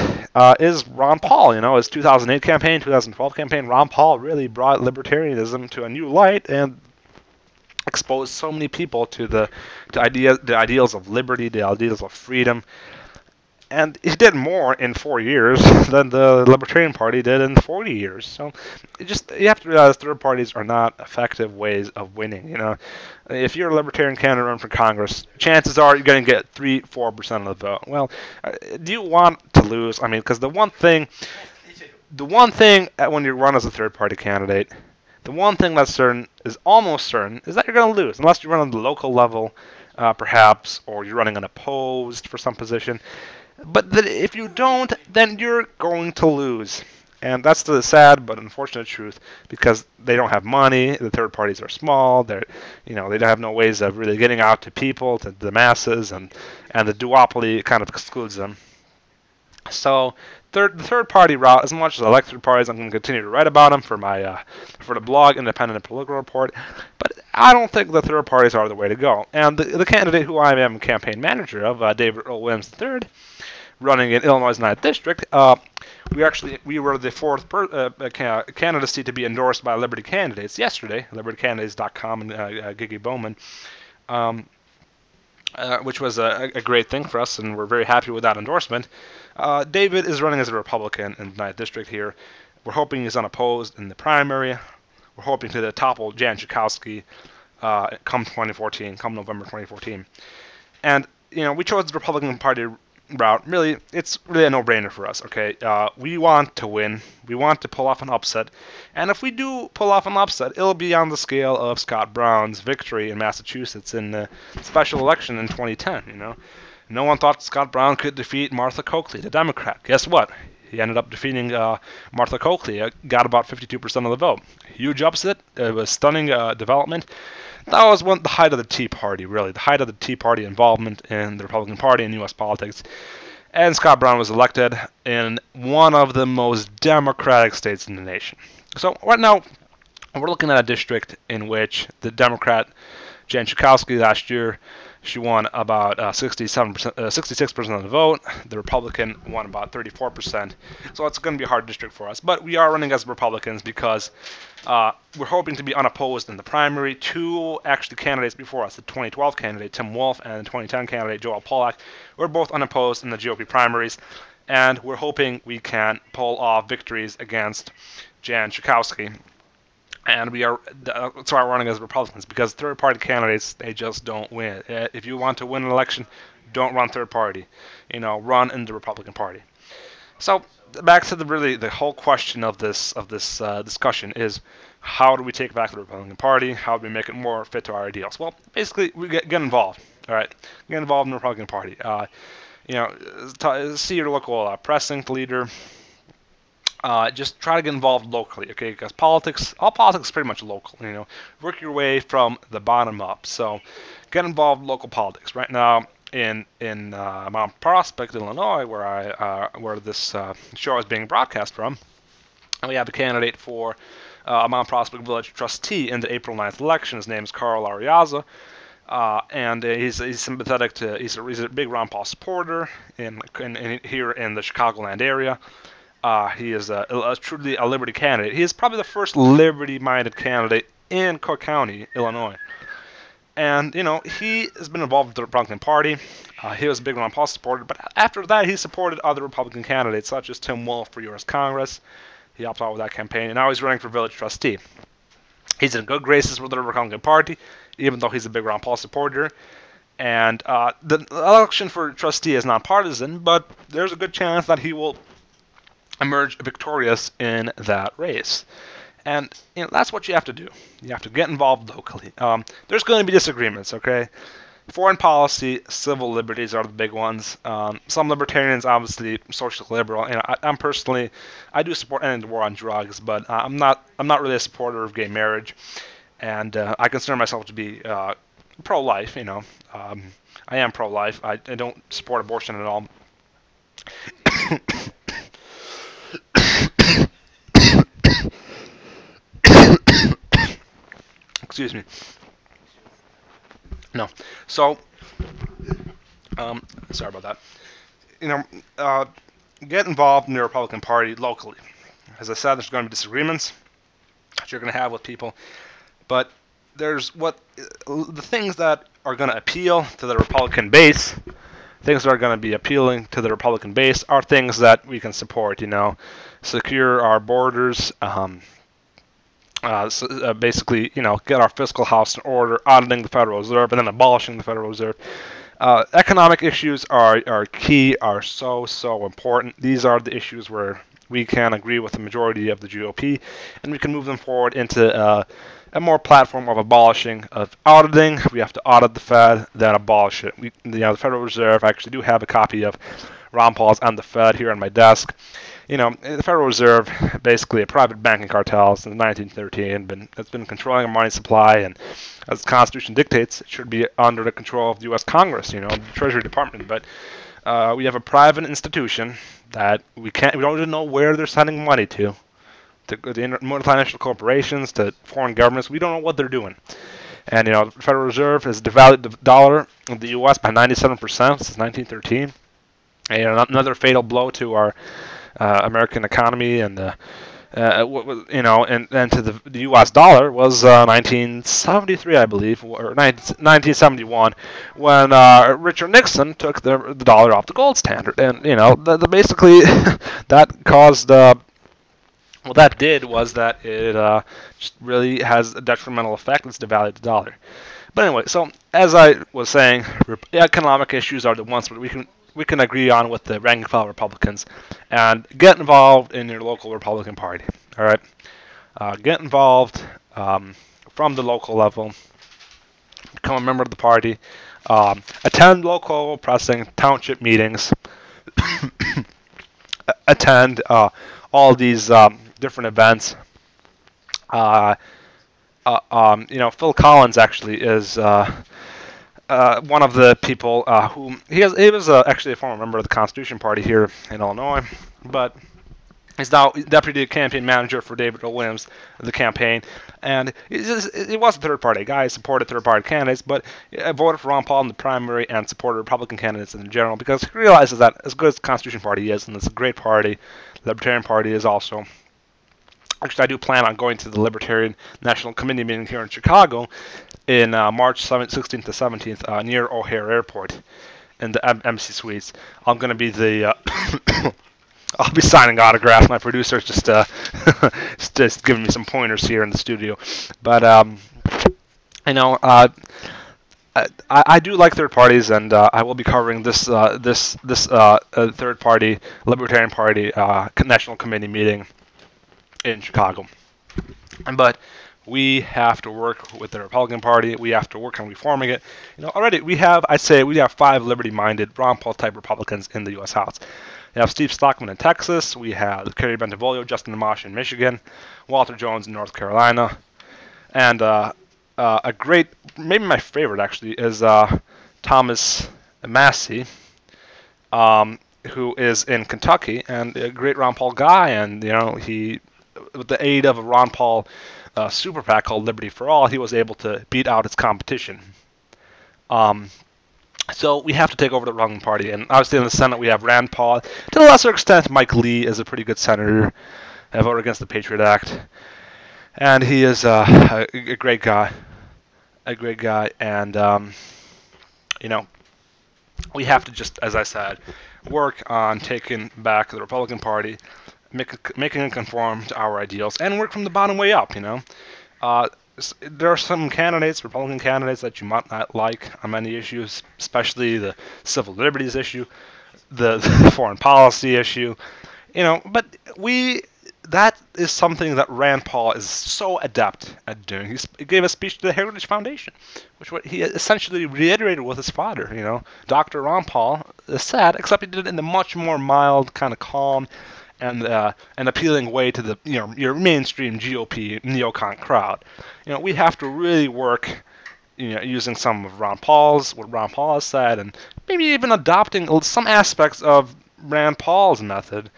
is Ron Paul. His 2008 campaign, 2012 campaign, Ron Paul really brought libertarianism to a new light and exposed so many people to the ideals of liberty, the ideals of freedom. And he did more in 4 years than the Libertarian Party did in 40 years. So you have to realize third parties are not effective ways of winning. If you're a Libertarian candidate running for Congress, chances are you're going to get 3-4% of the vote. Well, do you want to lose? I mean, because the one thing when you run as a third party candidate, the one thing that's certain is almost certain is that you're going to lose, unless you run on the local level, perhaps, or you're running unopposed for some position. But if you don't, then you're going to lose. And that's the sad but unfortunate truth, because they don't have money. The third parties are small. They don't have no ways of really getting out to people, to the masses, and the duopoly kind of excludes them. So the third party route, as much as I like third parties, I'm going to continue to write about them for the blog, Independent Political Report. But I don't think the third parties are the way to go. And the candidate who I am campaign manager of, David Earl Williams III, running in Illinois' 9th District, we were the fourth candidacy to be endorsed by Liberty Candidates yesterday, libertycandidates.com and Gigi Bowman, which was a great thing for us, and we're very happy with that endorsement. David is running as a Republican in the 9th District here. We're hoping he's unopposed in the primary. We're hoping to topple Jan Schakowsky come November 2014. And, we chose the Republican Party route. Really, it's really a no-brainer for us, okay? We want to win. We want to pull off an upset. And if we do pull off an upset, it'll be on the scale of Scott Brown's victory in Massachusetts in the special election in 2010, No one thought Scott Brown could defeat Martha Coakley, the Democrat. Guess what? He ended up defeating Martha Coakley, got about 52% of the vote. Huge upset. It was stunning development. That was the height of the Tea Party, really, the height of the Tea Party involvement in the Republican Party in U.S. politics. And Scott Brown was elected in one of the most democratic states in the nation. So right now, we're looking at a district in which the Democrat Jan Schakowsky last year, she won about 66% of the vote. The Republican won about 34%. So it's going to be a hard district for us. But we are running as Republicans because we're hoping to be unopposed in the primary. Two actually candidates before us, the 2012 candidate Tim Wolf and the 2010 candidate Joel Pollack, were both unopposed in the GOP primaries. And we're hoping we can pull off victories against Jan Schakowsky. And that's why we're running as Republicans, because third-party candidates, they just don't win. If you want to win an election, don't run third-party. Run in the Republican Party. So back to the whole question of this discussion is, how do we take back the Republican Party? How do we make it more fit to our ideals? Well, basically, we get involved. All right, get involved in the Republican Party. See your local precinct leader. Just try to get involved locally, okay? Because all politics is pretty much local. Work your way from the bottom up. So, get involved in local politics. Right now, in Mount Prospect, Illinois, where this show is being broadcast from, we have a candidate for Mount Prospect Village trustee in the April 9th election. His name is Carl Ariaza. And he's sympathetic to. He's a big Ron Paul supporter here in the Chicagoland area. He is truly a liberty candidate. He is probably the first liberty-minded candidate in Cook County, Illinois. And, he has been involved with the Republican Party. He was a big Ron Paul supporter. But after that, he supported other Republican candidates, such as Tim Wolf for U.S. Congress. He helped out with that campaign. And now he's running for village trustee. He's in good graces with the Republican Party, even though he's a big Ron Paul supporter. And the election for trustee is nonpartisan, but there's a good chance that he will emerge victorious in that race. And that's what you have to do. You have to get involved locally. There's going to be disagreements, okay? Foreign policy, civil liberties are the big ones. Some libertarians, obviously, social liberal. I'm personally, I do support ending the war on drugs, but I'm not really a supporter of gay marriage, and I consider myself to be pro-life. I am pro-life. I don't support abortion at all. Excuse me. No. So, sorry about that. Get involved in the Republican Party locally. As I said, there's going to be disagreements that you're going to have with people, but there's the things that are going to appeal to the Republican base. Things that are going to be appealing to the Republican base are things that we can support. Secure our borders. Basically, get our fiscal house in order, auditing the Federal Reserve, and then abolishing the Federal Reserve. Economic issues are key, are so important. These are the issues where we can agree with the majority of the GOP, and we can move them forward into a more platform of abolishing, of auditing. We have to audit the Fed, then abolish it. The Federal Reserve, I actually do have a copy of Ron Paul's on the Fed here on my desk. The Federal Reserve, basically a private banking cartel since 1913, it's been controlling our money supply, and as the Constitution dictates, it should be under the control of the U.S. Congress, the Treasury Department. But we have a private institution that we don't even know where they're sending money to the multinational corporations, to foreign governments. We don't know what they're doing. And the Federal Reserve has devalued the dollar in the U.S. by 97% since 1913. And another fatal blow to our American economy and and to the U.S. dollar was 1973, I believe, or 1971, when Richard Nixon took the dollar off the gold standard, and basically that caused. What that did was that it just really has a detrimental effect. It's devalued the dollar. But anyway, so as I was saying, economic issues are the ones that we can agree on with the rank and file Republicans, and get involved in your local Republican Party. All right, get involved from the local level. Become a member of the party. Attend local pressing township meetings. attend all these different events. Phil Collins actually is one of the people who he was actually a former member of the Constitution Party here in Illinois, but he's now deputy campaign manager for David Earl Williams, the campaign, and he was a third-party guy. He supported third-party candidates, but voted for Ron Paul in the primary and supported Republican candidates in general because he realizes that as good as the Constitution Party is, and it's a great party, the Libertarian Party is also. Actually, I do plan on going to the Libertarian National Committee meeting here in Chicago in March 16th to 17th near O'Hare Airport in the MC Suites. I'm going to be the I'll be signing autographs. My producer's just giving me some pointers here in the studio. But I do like third parties, and I will be covering this third party Libertarian Party National Committee meeting in Chicago. But we have to work with the Republican Party. We have to work on reforming it. Already I'd say we have 5 liberty-minded, Ron Paul type Republicans in the U.S. House. We have Steve Stockman in Texas. We have Kerry Bentivolio, Justin Amash in Michigan, Walter Jones in North Carolina, and a great, maybe my favorite actually, is Thomas Massey, who is in Kentucky, and a great Ron Paul guy, and he, with the aid of a Ron Paul super PAC called Liberty for All, he was able to beat out its competition. So we have to take over the Republican Party, and obviously in the Senate we have Rand Paul. To a lesser extent, Mike Lee is a pretty good senator. I voted against the Patriot Act, and he is a great guy. And we have to just, as I said, work on taking back the Republican Party, making it conform to our ideals, and work from the bottom way up. There are some candidates, Republican candidates, that you might not like on many issues, especially the civil liberties issue, the foreign policy issue, but that is something that Rand Paul is so adept at doing. He gave a speech to the Heritage Foundation, which he essentially reiterated with his father, Dr. Ron Paul said, except he did it in a much more mild, kind of calm, and an appealing way to the your mainstream GOP neocon crowd. We have to really work, using some of what Ron Paul has said, and maybe even adopting some aspects of Rand Paul's method,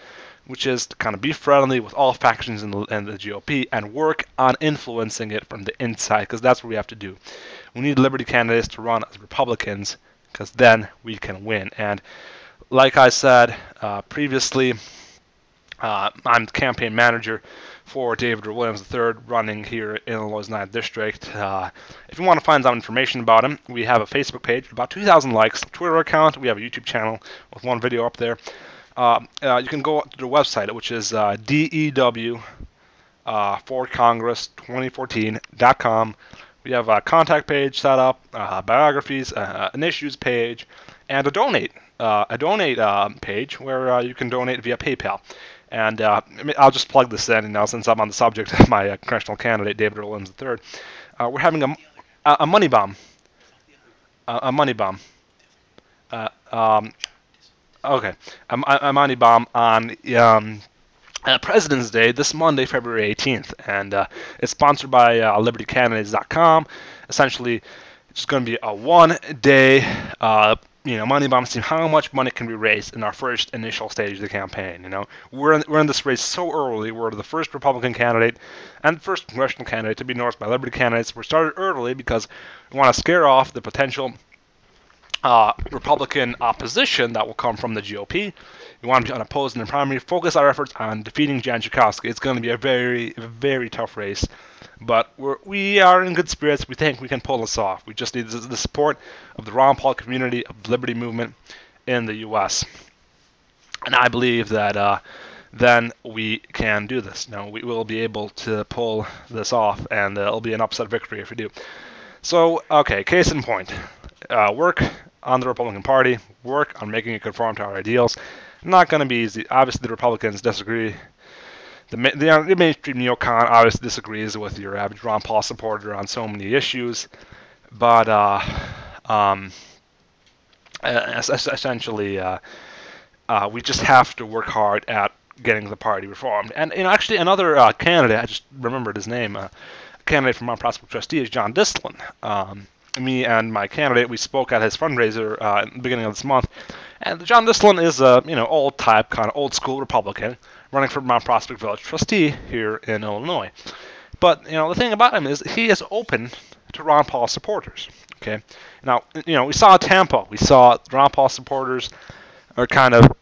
which is to kind of be friendly with all factions in the GOP and work on influencing it from the inside, because that's what we have to do. We need Liberty candidates to run as Republicans, because then we can win. And like I said previously, I'm the campaign manager for David Earl Williams III, running here in Illinois' 9th District. If you want to find some information about him, we have a Facebook page, about 2,000 likes, a Twitter account, we have a YouTube channel with one video up there. You can go to the website, which is DEW for Congress 2014.com. We have a contact page set up, biographies, an issues page, and a donate page where you can donate via PayPal. And I'll just plug this in now, since I'm on the subject of my congressional candidate, David Earl Williams III. We're having a money bomb. A money bomb. Okay. A money bomb on President's Day, this Monday, February 18th. And it's sponsored by LibertyCandidates.com. Essentially, it's going to be a one-day money bomb to see how much money can be raised in our first initial stage of the campaign. We're in this race so early. We're the first Republican candidate and the first congressional candidate to be endorsed by Liberty candidates. We're started early because we want to scare off the potential Republican opposition that will come from the GOP. We want to be unopposed in the primary. Focus our efforts on defeating Jan Schakowsky. It's going to be a very, very tough race, but we are in good spirits. We think we can pull this off. We just need the support of the Ron Paul community, of the Liberty movement in the U.S. And I believe that then we can do this. We will be able to pull this off, and it'll be an upset victory if we do. So, okay, case in point. Work on the Republican Party, work on making it conform to our ideals. Not going to be easy. Obviously, the Republicans disagree. The mainstream neocon obviously disagrees with your average Ron Paul supporter on so many issues, but essentially, we just have to work hard at getting the party reformed. And actually, another candidate, I just remembered his name, a candidate from Mount Prospect Trustee is John Dislin. Me and my candidate, we spoke at his fundraiser in the beginning of this month, and John Dislin is a old type, kind of old school Republican, running for Mount Prospect Village Trustee here in Illinois. But the thing about him is he is open to Ron Paul supporters. Okay, now we saw Tampa, we saw Ron Paul supporters are kind of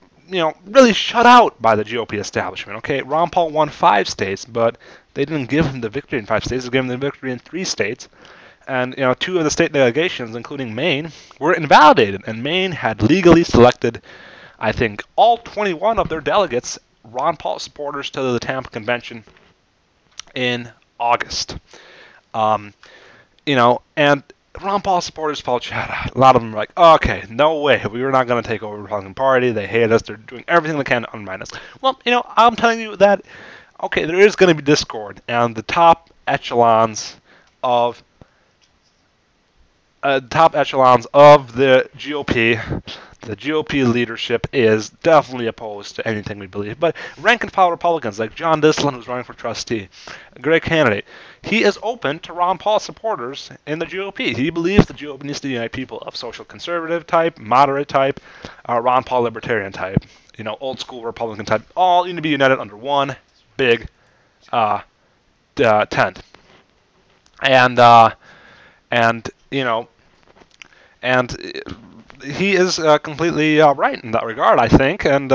really shut out by the GOP establishment. Okay, Ron Paul won 5 states, but they didn't give him the victory in 5 states. They gave him the victory in 3 states. And 2 of the state delegations, including Maine, were invalidated. And Maine had legally selected, I think, all 21 of their delegates, Ron Paul supporters, to the Tampa Convention in August. And Ron Paul supporters felt shut out. A lot of them were like, okay, no way, we were not going to take over the Republican Party. They hate us. They're doing everything they can to undermine us. Well, I'm telling you that, okay, there is going to be discord, and the top echelons of the GOP leadership is definitely opposed to anything we believe. But rank and file Republicans like John Dislin, who's running for trustee, a great candidate, he is open to Ron Paul supporters in the GOP. He believes the GOP needs to unite people of social conservative type, moderate type, Ron Paul libertarian type, old school Republican type. All need to be united under one big tent. And he is completely right in that regard, I think. And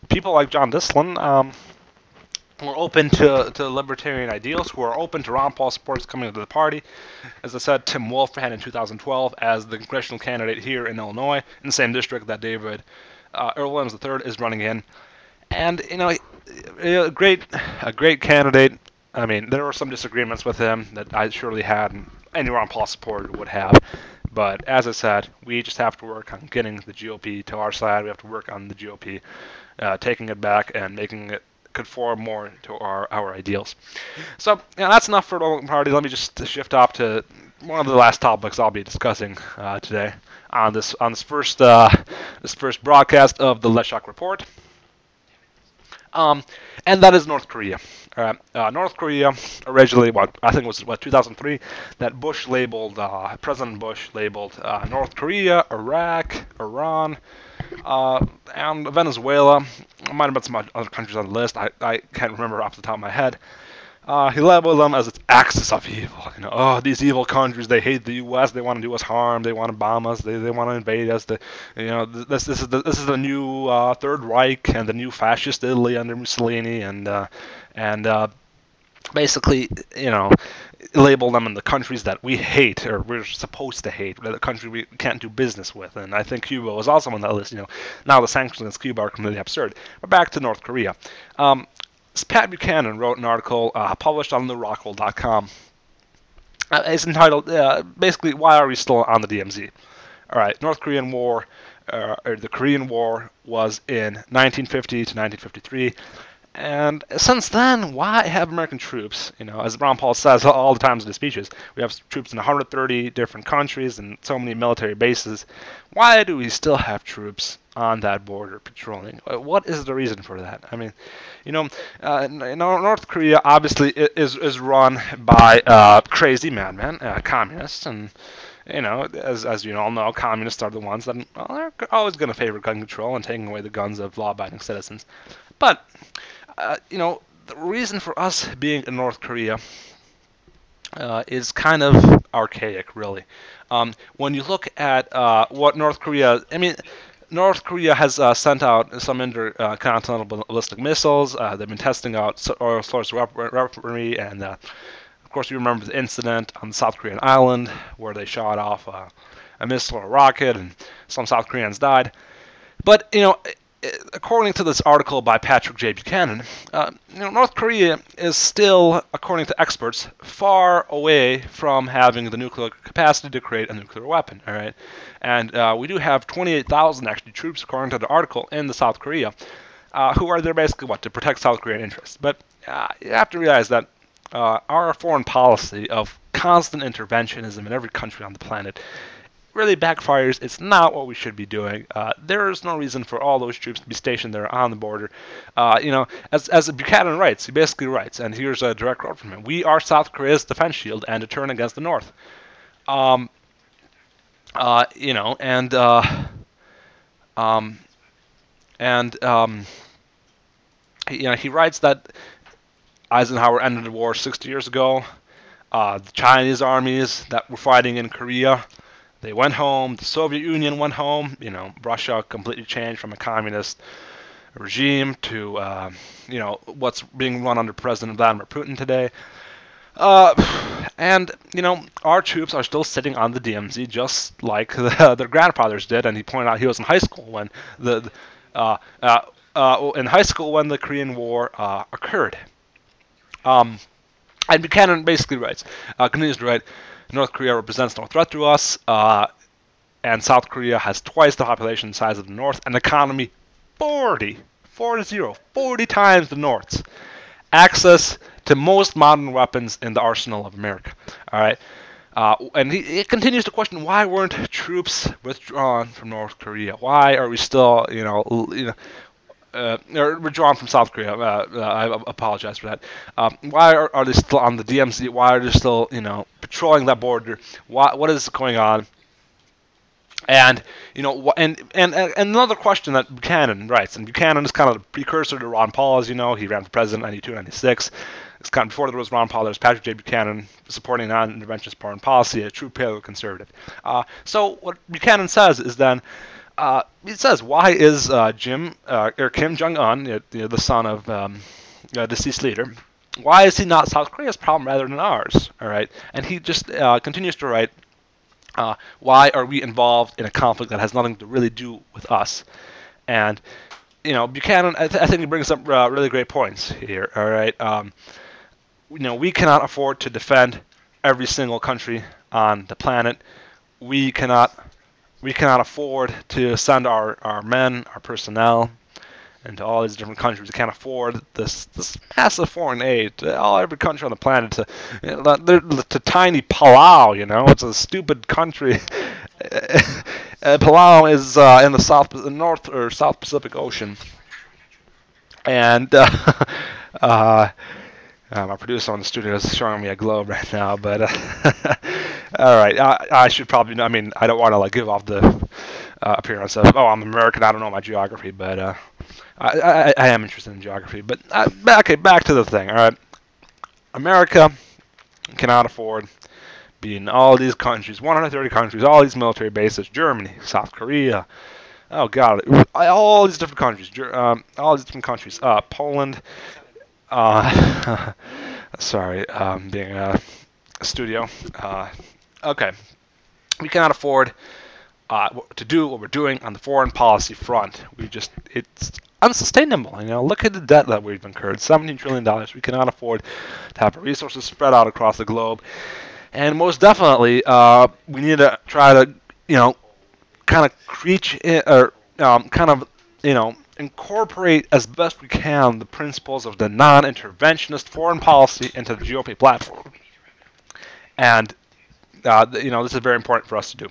people like John Dislin, who are open to libertarian ideals, who are open to Ron Paul supporters coming into the party. As I said, Tim Wolf ran in 2012 as the congressional candidate here in Illinois, in the same district that David Earl Williams III is running in. And a great candidate. I mean, there were some disagreements with him that I surely had, and any Ron Paul supporter would have. But as I said, we just have to work on getting the GOP to our side. We have to work on the GOP taking it back and making it conform more to our ideals. So that's enough for the Republican Party. Let me just shift off to one of the last topics I'll be discussing today on this first broadcast of the Lesiak Report. And that is North Korea. North Korea originally, I think it was 2003, that President Bush labeled North Korea, Iraq, Iran, and Venezuela. There might have been some other countries on the list. I can't remember off the top of my head. He labeled them as its axis of evil. These evil countries, they hate the U.S. They want to do us harm. They want to bomb us. They want to invade us. This is the new Third Reich and the new fascist Italy under Mussolini, and basically, label them in the countries that we hate, or we're supposed to hate, the country we can't do business with. And I think Cuba was also on that list. Now the sanctions against Cuba are completely absurd. But back to North Korea. Pat Buchanan wrote an article published on therockwell.com. It's entitled, basically, Why Are We Still on the DMZ? All right, North Korean War, or the Korean War was in 1950 to 1953. And since then, why have American troops, as Ron Paul says all the times in his speeches, we have troops in 130 different countries and so many military bases. Why do we still have troops on that border patrolling? What is the reason for that? I mean, North Korea obviously is run by crazy madmen, communists, and as you all know, communists are the ones that are always going to favor gun control and taking away the guns of law-abiding citizens. But the reason for us being in North Korea is kind of archaic, really. When you look at what North Korea has sent out some intercontinental ballistic missiles. They've been testing out oil source weaponry, and of course you remember the incident on the South Korean island where they shot off a missile or a rocket, and some South Koreans died. But according to this article by Patrick J. Buchanan, North Korea is still, according to experts, far away from having the nuclear capacity to create a nuclear weapon. All right, and we do have 28,000 actually troops, according to the article, in the South Korea, who are there basically to protect South Korean interests. But you have to realize that our foreign policy of constant interventionism in every country on the planet really backfires. It's not what we should be doing. There's no reason for all those troops to be stationed there on the border. As Buchanan writes, he basically writes, and here's a direct quote from him: "We are South Korea's defense shield and deterrent against the North." And he writes that Eisenhower ended the war 60 years ago. The Chinese armies that were fighting in Korea, they went home. The Soviet Union went home. Russia completely changed from a communist regime to what's being run under President Vladimir Putin today. And our troops are still sitting on the DMZ just like their grandfathers did. And he pointed out he was in high school when the Korean War occurred. And Buchanan basically writes, continues to write, "North Korea represents no threat to us, and South Korea has twice the population size of the North, and economy 40 times the North's. Access to most modern weapons in the arsenal of America." All right, and he continues to question, why weren't troops withdrawn from North Korea? Why are we still, or withdrawn from South Korea? I apologize for that. Why are they still on the DMZ? Why are they still, patrolling that border? What is going on? And and another question that Buchanan writes, and Buchanan is kind of the precursor to Ron Paul, as you know. He ran for president in 92, 96. It's kind of before there was Ron Paul. There was Patrick J. Buchanan supporting non-interventionist foreign policy, a true paleoconservative. So what Buchanan says is then, he says, why is Kim Jong-un, the son of deceased leader, why is he not South Korea's problem rather than ours? All right, and he just continues to write, why are we involved in a conflict that has nothing to really do with us? And Buchanan, I think he brings up really great points here. All right, we cannot afford to defend every single country on the planet. We cannot afford to send our men, our personnel, into all these different countries. We can't afford this massive foreign aid to every country on the planet. To tiny Palau, it's a stupid country. Palau is in the North or South Pacific Ocean, and my producer on the studio is showing me a globe right now, but all right, I should probably. I mean, I don't want to give off the appearance of, I'm American, I don't know my geography, but I am interested in geography. But back to the thing. All right, America cannot afford being in all these countries, 130 countries, all these military bases, Germany, South Korea. Oh God, all these different countries, Poland. Sorry, being a studio. Okay, we cannot afford to do what we're doing on the foreign policy front. It's unsustainable. Look at the debt that we've incurred, $17 trillion. We cannot afford to have our resources spread out across the globe. And most definitely, we need to try to, kind of incorporate as best we can the principles of the non-interventionist foreign policy into the GOP platform. And, this is very important for us to do.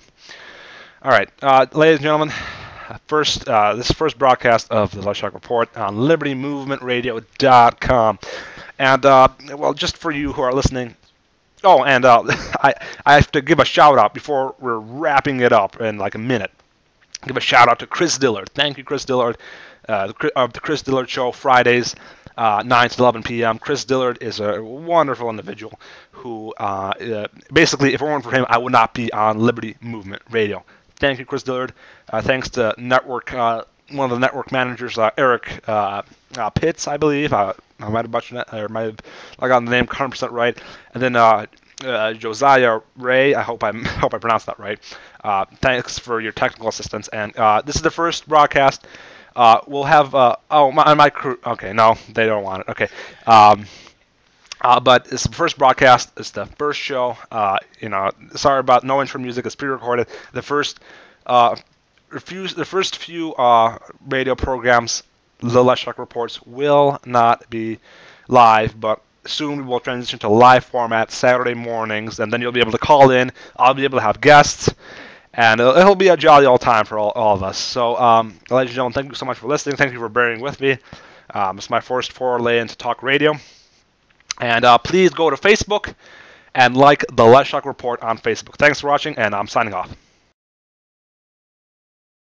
All right, ladies and gentlemen, this is the first broadcast of the Lesiak Report on LibertyMovementRadio.com. And, just for you who are listening, and I have to give a shout-out before we're wrapping it up in like a minute. Give a shout-out to Chris Dillard. Thank you, Chris Dillard, of the Chris Dillard Show, Fridays, 9 to 11 p.m. Chris Dillard is a wonderful individual who, basically, if it weren't for him, I would not be on Liberty Movement Radio. Thank you, Chris Dillard. Thanks to network, one of the network managers, Eric Pitts, I believe. I might have butchered that, or might have gotten the name 100% right. And then Josiah Ray. I hope I pronounced that right. Thanks for your technical assistance. And this is the first broadcast. We'll have my crew. Okay, no, they don't want it. Okay. But it's the first broadcast. It's the first show. Sorry about no intro music. It's pre-recorded. The first few radio programs, the Lesiak Reports, will not be live, but soon we will transition to live format Saturday mornings, and then you'll be able to call in. I'll be able to have guests, And it'll be a jolly old time for all of us. So, ladies and gentlemen, thank you so much for listening. Thank you for bearing with me. It's my first foray into talk radio. And please go to Facebook and like the Lesiak Report on Facebook. Thanks for watching, and I'm signing off.